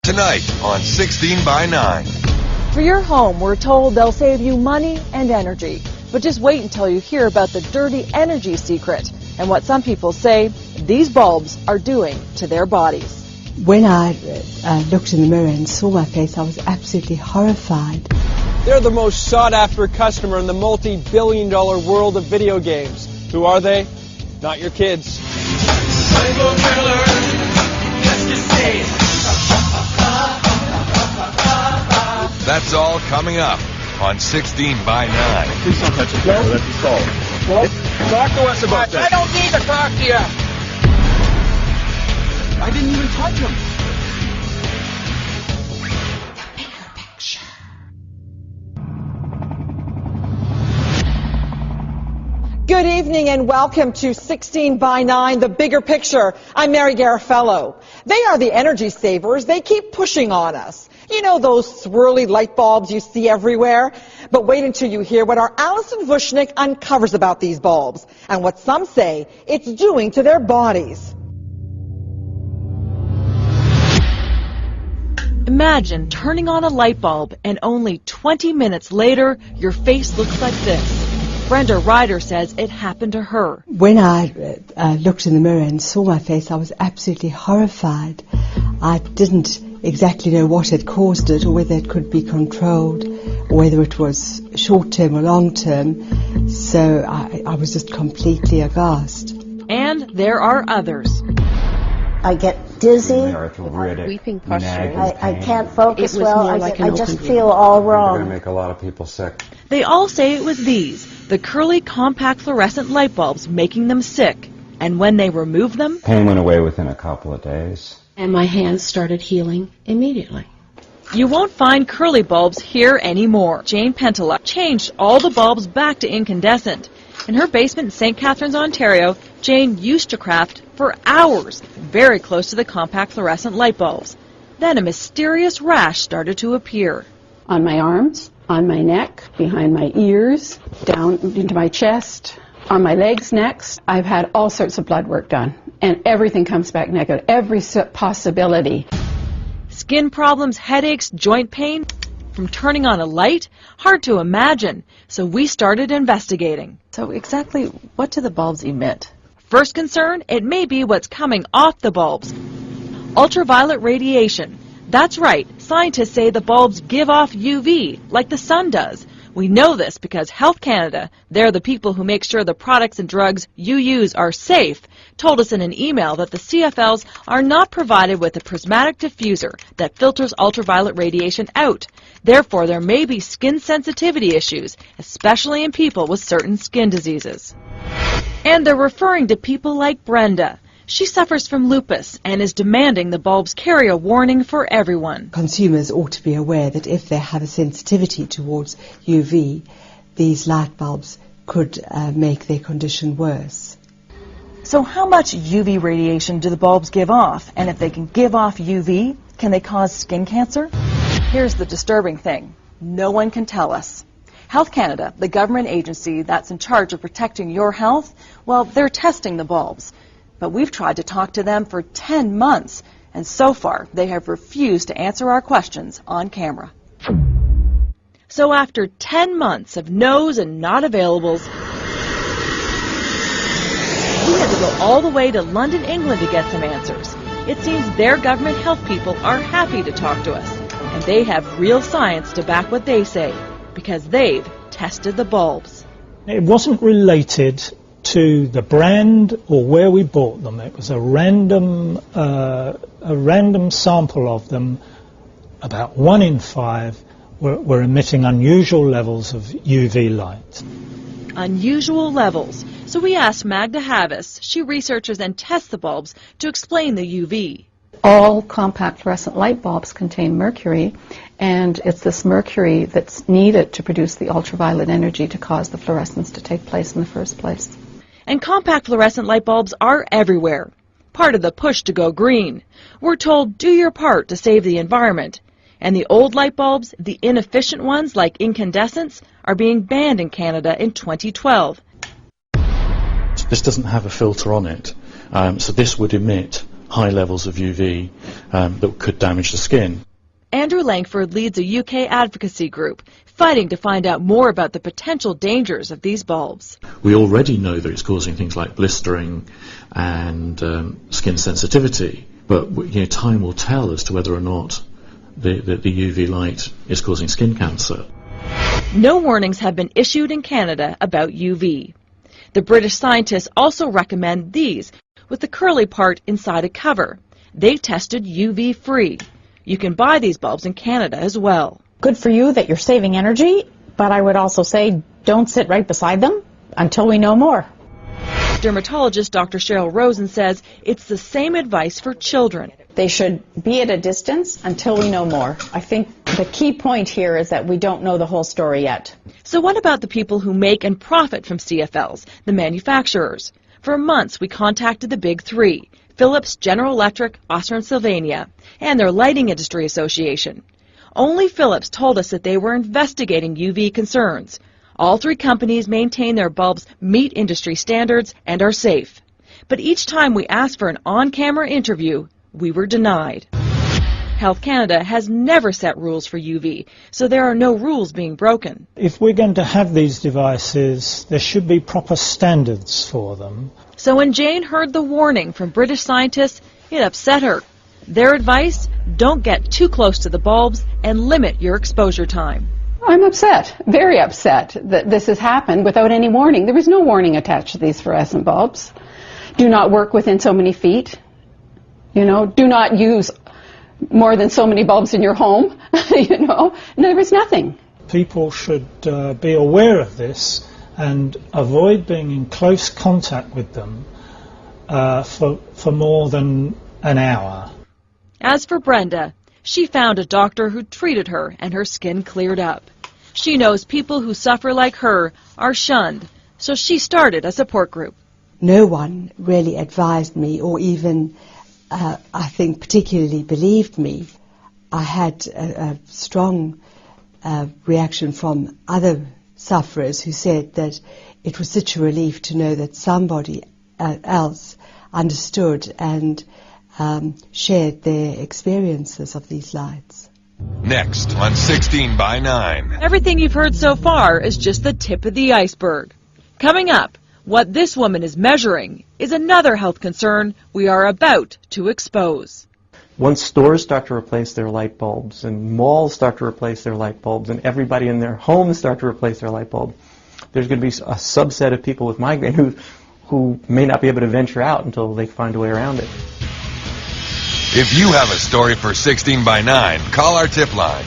Tonight on 16 by 9. For your home, we're told they'll save you money and energy. But just wait until you hear about the dirty energy secret and what some people say these bulbs are doing to their bodies. When I looked in the mirror and saw my face, I was absolutely horrified. They're the most sought-after customer in the multi-billion-dollar world of video games. Who are they? Not your kids. That's all coming up on 16 by 9. Please don't touch it. No, that's assault. Well, talk to us about this. I don't need to talk to you. I didn't even touch him. Good evening and welcome to 16 by 9, the bigger picture. I'm Mary Garafello. They are the energy savers. They keep pushing on us. You know those swirly light bulbs you see everywhere? But wait until you hear what our Alison Vushnick uncovers about these bulbs and what some say it's doing to their bodies. Imagine turning on a light bulb and only 20 minutes later, your face looks like this. Brenda Ryder says it happened to her. When I looked in the mirror and saw my face, I was absolutely horrified. I didn't exactly know what had caused it or whether it could be controlled or whether it was short-term or long-term. So I was just completely aghast. And there are others. I get dizzy. Weeping pustules. I can't focus well. I just feel all You're wrong. going to make a lot of people sick. They all say it was these, the curly compact fluorescent light bulbs, making them sick. And when they removed them, Pain went away within a couple of days. And my hands started healing immediately. you won't find curly bulbs here anymore. Jane Pentela changed all the bulbs back to incandescent. In her basement in St. Catharines, Ontario, Jane used to craft for hours, very close to the compact fluorescent light bulbs. Then a mysterious rash started to appear. On my arms, on my neck, behind my ears, down into my chest, on my legs next. I've had all sorts of blood work done, and everything comes back negative, every possibility. Skin problems, headaches, joint pain from turning on a light? Hard to imagine. So we started investigating. So exactly what do the bulbs emit? First concern, it may be what's coming off the bulbs. Ultraviolet radiation. That's right, scientists say the bulbs give off UV, like the sun does. We know this because Health Canada, they're the people who make sure the products and drugs you use are safe, told us in an email that the CFLs are not provided with a prismatic diffuser that filters ultraviolet radiation out. Therefore, there may be skin sensitivity issues, especially in people with certain skin diseases. And they're referring to people like Brenda. She suffers from lupus and is demanding the bulbs carry a warning for everyone. Consumers ought to be aware that if they have a sensitivity towards UV, these light bulbs could make their condition worse. So how much UV radiation do the bulbs give off? And if they can give off UV, can they cause skin cancer? Here's the disturbing thing. No one can tell us. Health Canada, the government agency that's in charge of protecting your health, well, they're testing the bulbs. But we've tried to talk to them for 10 months, and so far they have refused to answer our questions on camera. So after 10 months of no's and not availables, we had to go all the way to London, England to get some answers. It seems their government health people are happy to talk to us, and they have real science to back what they say, because they've tested the bulbs. It wasn't related to the brand or where we bought them. It was a random sample of them. About 1 in 5 were emitting unusual levels of UV light. Unusual levels. So we asked Magda Havis, she researches and tests the bulbs, to explain the UV. All compact fluorescent light bulbs contain mercury, and it's this mercury that's needed to produce the ultraviolet energy to cause the fluorescence to take place in the first place. And compact fluorescent light bulbs are everywhere. Part of the push to go green. We're told, do your part to save the environment. And the old light bulbs, the inefficient ones like incandescents, are being banned in Canada in 2012. This doesn't have a filter on it, so this would emit high levels of UV that could damage the skin. Andrew Langford leads a UK advocacy group fighting to find out more about the potential dangers of these bulbs. We already know that it's causing things like blistering and skin sensitivity, but time will tell as to whether or not the UV light is causing skin cancer. No warnings have been issued in Canada about UV. The British scientists also recommend these with the curly part inside a cover. They tested UV-free. You can buy these bulbs in Canada as well. Good for you that you're saving energy, but I would also say don't sit right beside them until we know more. Dermatologist Dr. Cheryl Rosen says it's the same advice for children. They should be at a distance until we know more. I think the key point here is that we don't know the whole story yet. So what about the people who make and profit from CFLs, the manufacturers? For months we contacted the big three, Philips, General Electric, Osram Sylvania, and their Lighting Industry Association. Only Philips told us that they were investigating UV concerns. All three companies maintain their bulbs meet industry standards and are safe. But each time we asked for an on-camera interview, we were denied. Health Canada has never set rules for UV, so there are no rules being broken. If we're going to have these devices, there should be proper standards for them. So when Jane heard the warning from British scientists, it upset her. Their advice, don't get too close to the bulbs and limit your exposure time. I'm upset, very upset, that this has happened without any warning. There was no warning attached to these fluorescent bulbs. Do not work within so many feet. Do not use more than so many bulbs in your home. There was nothing. People should be aware of this and avoid being in close contact with them for more than an hour. As for Brenda, she found a doctor who treated her and her skin cleared up. She knows people who suffer like her are shunned, so she started a support group. No one really advised me or even, I think, particularly believed me. I had a strong reaction from other sufferers who said that it was such a relief to know that somebody else understood and shared their experiences of these lights. Next on 16 by 9. Everything you've heard so far is just the tip of the iceberg. Coming up, what this woman is measuring is another health concern we are about to expose. Once stores start to replace their light bulbs and malls start to replace their light bulbs and everybody in their homes start to replace their light bulb, there's going to be a subset of people with migraine who may not be able to venture out until they find a way around it. If you have a story for 16 by 9, call our tip line